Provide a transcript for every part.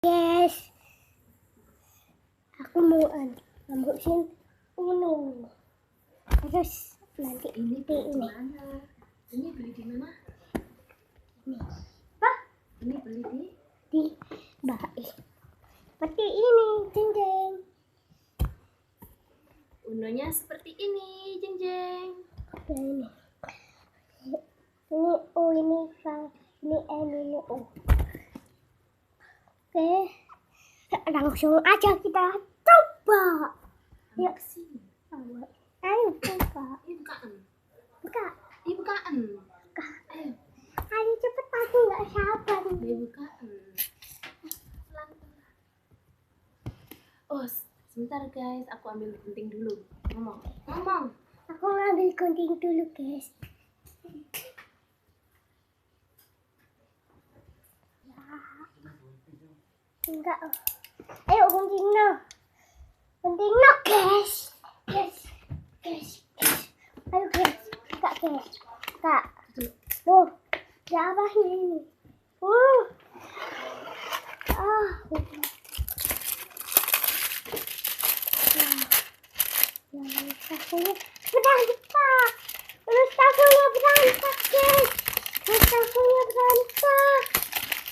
Yes, aku mau ngambil Uno. Terus nanti Ini beli di mana? Ini beli di mana? ini apa? Ini beli Di Baik. Seperti ini, jeng. Unonya seperti ini, jeng. Ini O, ini N, ini O. Oke, langsung aja kita coba. Yuk sini. Ayo buka. Buka. Buka. Bukaan. Ayo. Ayo cepet, aku nggak sabar. Bukaan. Oh, sebentar guys, aku ambil gunting dulu. Ngomong. Aku ngambil gunting dulu, guys. Enggak. Ayo gunting no, guys. Ayo guys, enggak guys, enggak. Tuh, siapa ini? Sakunya berantak. Sakunya berantak, guys. Sakunya berantak.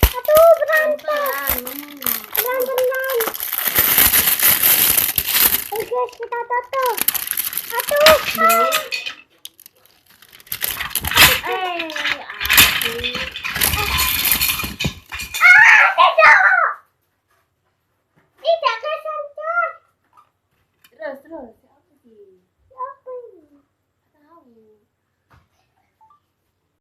Aduh, berantak. Pelan. Ayo guys, kita tutup. Aduh. Aku